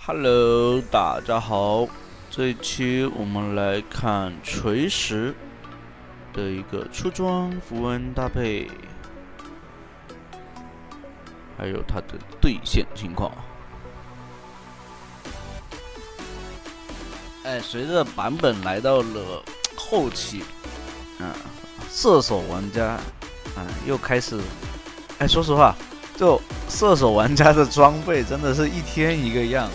Hello，大家好，这一期我们来看锤石的一个出装符文搭配，还有它的兑现情况。随着版本来到了后期，射手玩家，又开始，说实话，就射手玩家的装备真的是一天一个样。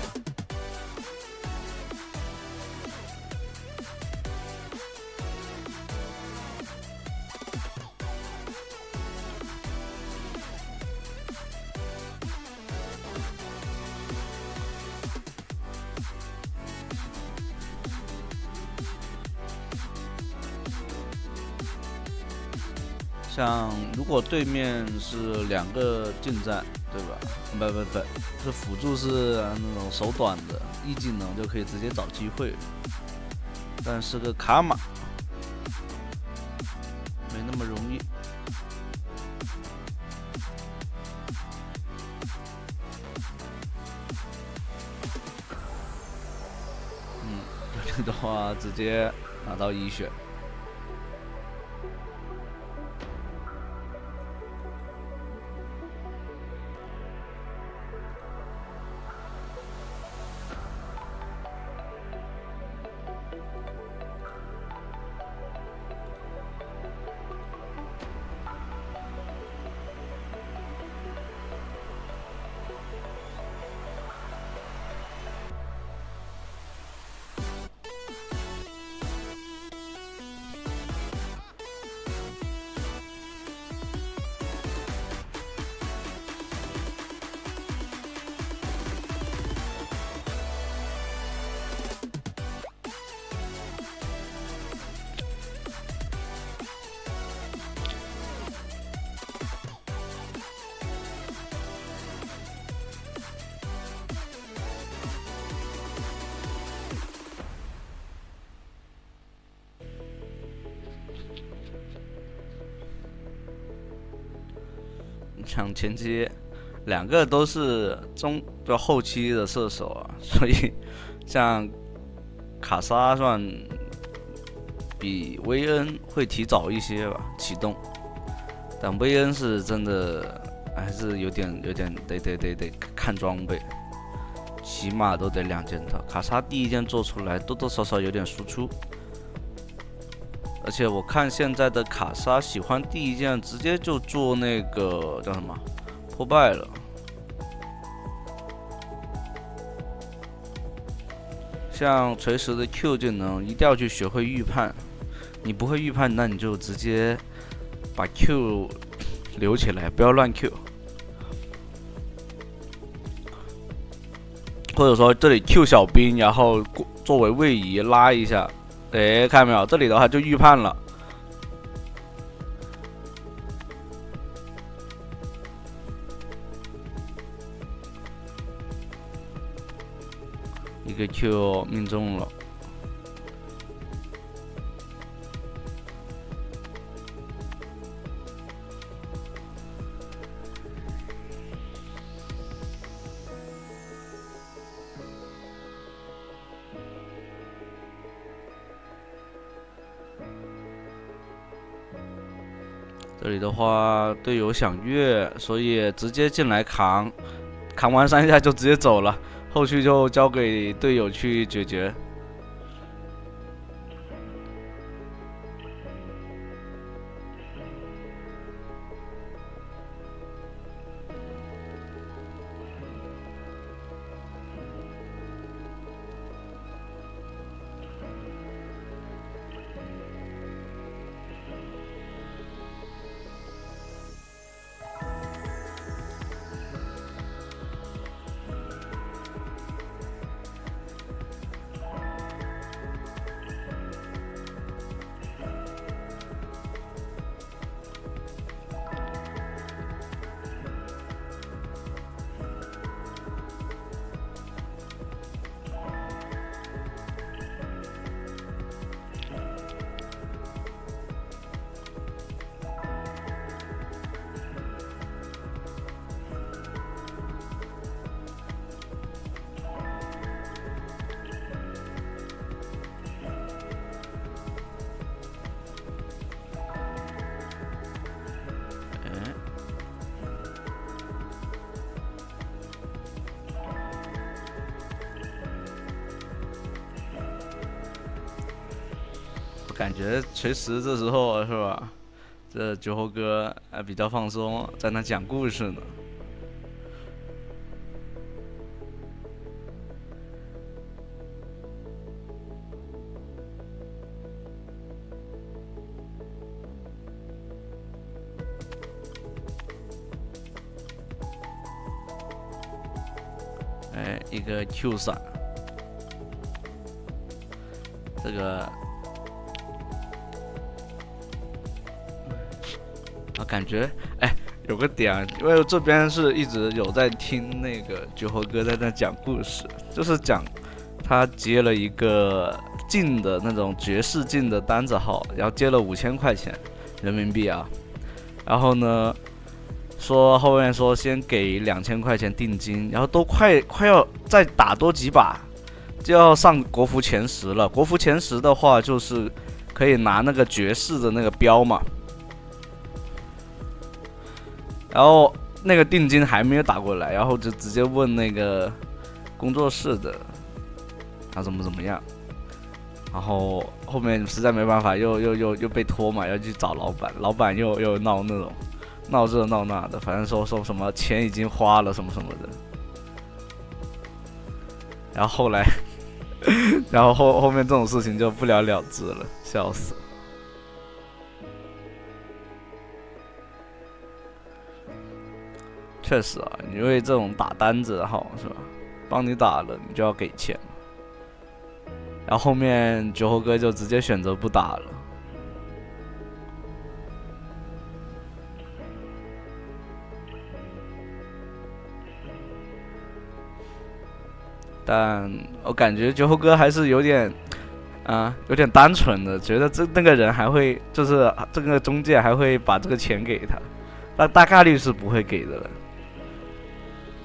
像如果对面是两个近战，对吧？不，是辅助是那种手短的 E 技能就可以直接找机会，但是个卡玛没那么容易。这里的话直接拿到一血。像前期两个都是后期的射手啊，所以像卡莎算比薇恩会提早一些吧启动，但薇恩是真的还是有点得看装备，起码都得2件套。卡莎第一件做出来多多少少有点输出，而且我看现在的卡莎喜欢第一件直接就做那个叫什么破败了。像锤石的 Q 技能一定要去学会预判，你不会预判，那你就直接把 Q 留起来，不要乱 Q。或者说这里 Q 小兵，然后作为位移拉一下，看到没有？这里的话就预判了。一个 Q 命中了。这里的话，队友想越，所以直接进来扛，扛完3下就直接走了，后续就交给队友去解决。感觉锤石这时候是吧？这酒后哥比较放松，在那讲故事呢。哎，一个 Q 闪，这个感觉有个点，因为这边是一直有在听那个酒后哥在那讲故事，就是讲他接了一个进的那种爵士进的单子号，然后接了5000块钱人民币啊，然后呢说后面说先给2000块钱定金，然后都快要再打多几把就要上国服前10了，国服前10的话就是可以拿那个爵士的那个标嘛。然后那个定金还没有打过来，然后就直接问那个工作室的，他怎么样，然后后面实在没办法，又被拖嘛，要去找老板，老板又闹那种闹这闹那的，反正说什么钱已经花了什么什么的，然后后来，然后后面这种事情就不了了之了，笑死。确实啊，因为这种打单子号是吧？帮你打了，你就要给钱。然后后面酒后哥就直接选择不打了。但我感觉酒后哥还是有点单纯的，觉得那个人还会就是这个中介还会把这个钱给他，但大概率是不会给的了。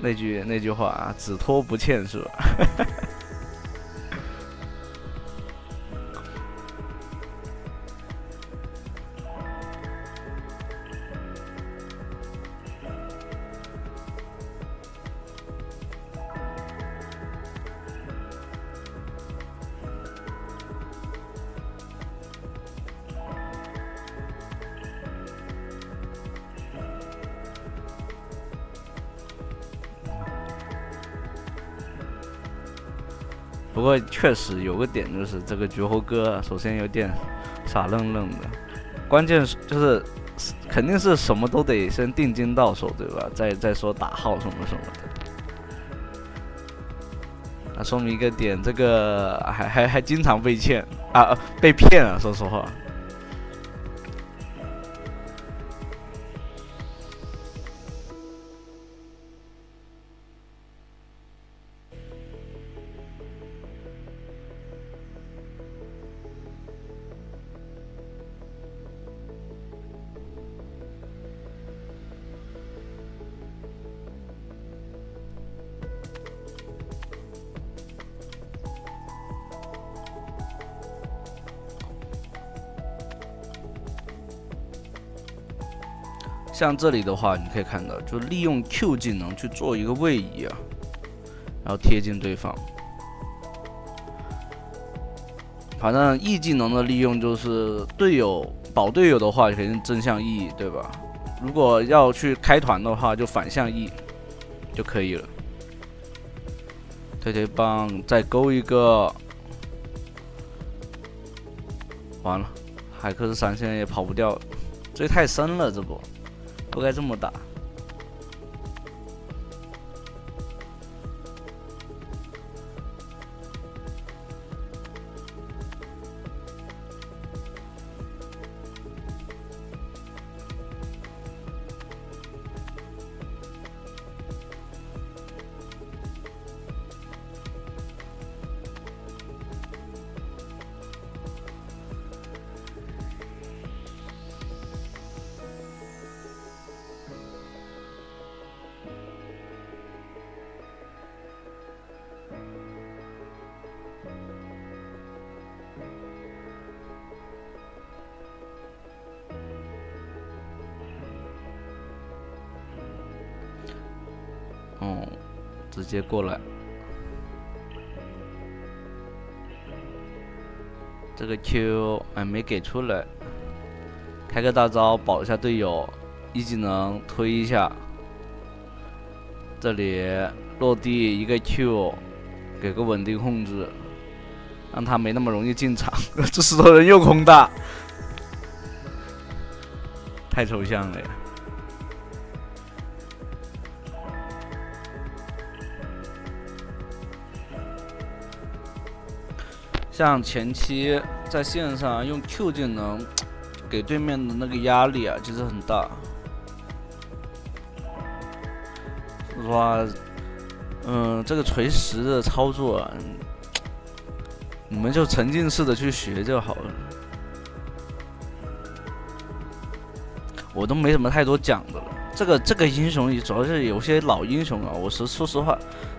那句话啊，只拖不欠是吧？不过确实有个点就是这个绝活哥，首先有点傻愣愣的，关键是就是肯定是什么都得先定金到手，对吧？再说打号什么什么的。那说明一个点，这个还经常被欠啊，被骗啊，说实话。像这里的话，你可以看到，就利用 Q 技能去做一个位移啊，然后贴近对方。反正 E 技能的利用就是保队友的话，肯定正向 E， 对吧？如果要去开团的话，就反向 E 就可以了。推推棒再勾一个，完了，海克斯闪现也跑不掉了，这太深了，这不该这么打。直接过来，这个 Q 没给出来，开个大招保一下队友，一技能推一下，这里落地一个 Q， 给个稳定控制，让他没那么容易进场。这石头人又空大，太抽象了呀。像前期在线上用 Q 技能给对面的那个压力啊，其实很大。说实话，这个锤石的操作啊，你们就沉浸式的去学就好了。我都没什么太多讲的了。这个英雄主要是有些老英雄啊，说实话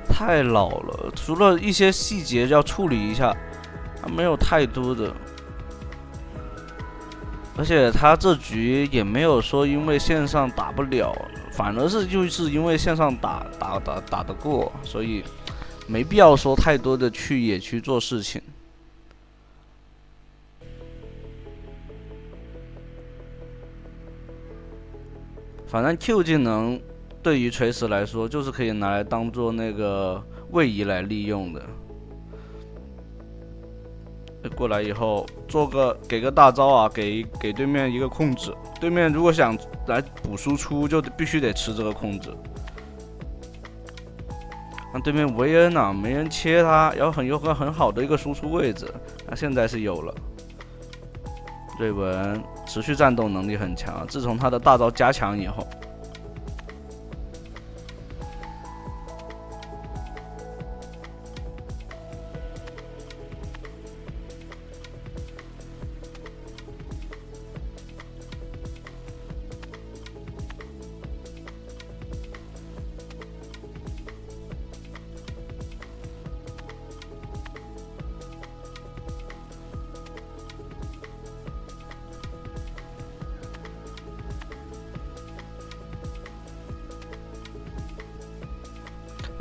太老了，除了一些细节要处理一下。没有太多的，而且他这局也没有说因为线上打不了，反而是就是因为线上打得过，所以没必要说太多的去野区做事情。反正 Q 技能对于锤石来说，就是可以拿来当做那个位移来利用的。过来以后给个大招啊，给对面一个控制。对面如果想来补输出，就必须得吃这个控制。那对面维恩啊，没人切他，有个很好的一个输出位置。那现在是有了。瑞文持续战斗能力很强，自从他的大招加强以后。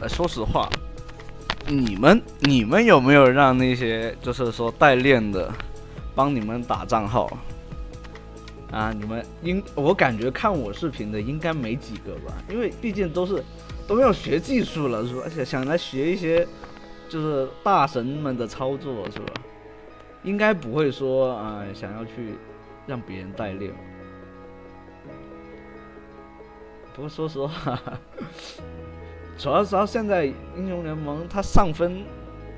说实话，你们有没有让那些就是说代练的帮你们打账号啊？我感觉看我视频的应该没几个吧，因为毕竟都要学技术了，是吧？而且想来学一些就是大神们的操作，是吧？应该不会说想要去让别人代练。不过说实话。主要现在英雄联盟它上分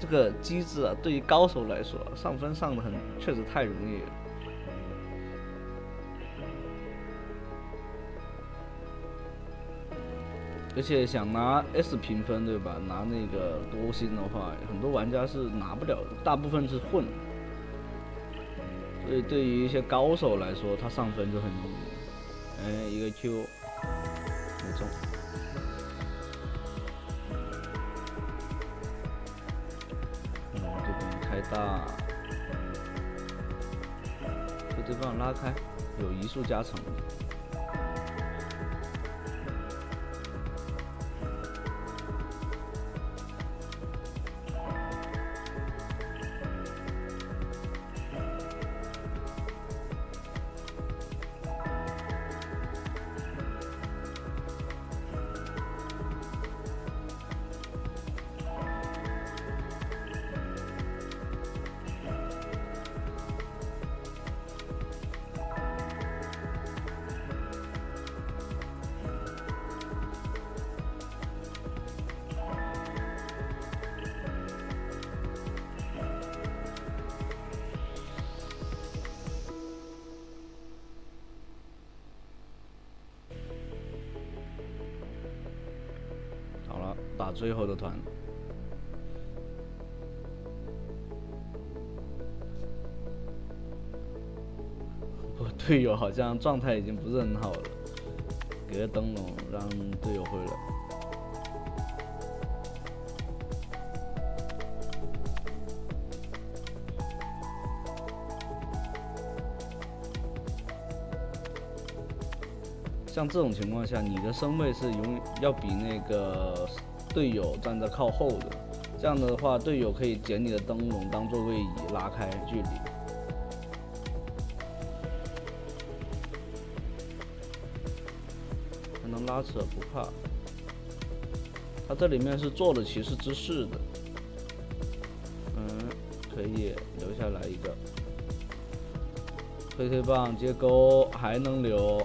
这个机制啊，对于高手来说，上分上的确实太容易了。而且想拿 S 评分，对吧？拿那个多星的话，很多玩家是拿不了的，大部分是混。所以对于一些高手来说，他上分就很容易。一个 Q 没中。开大，把对方拉开，有移速加成。打最后的团，我队友好像状态已经不是很好了，给个灯笼让队友回来。像这种情况下，你的身位是要比那个队友站在靠后的，这样的话，队友可以捡你的灯笼当做位移拉开距离。能拉扯不怕。他这里面是做了骑士之势的，可以留下来一个推棒接钩，还能留。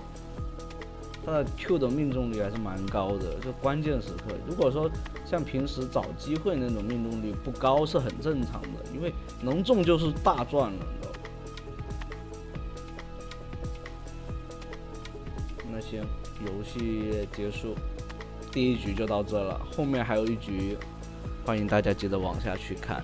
他的 Q 的命中率还是蛮高的，就关键时刻。如果说像平时找机会那种命中率不高是很正常的，因为能中就是大赚了，你知道吧？那行，游戏结束，第一局就到这了，后面还有一局，欢迎大家记得往下去看。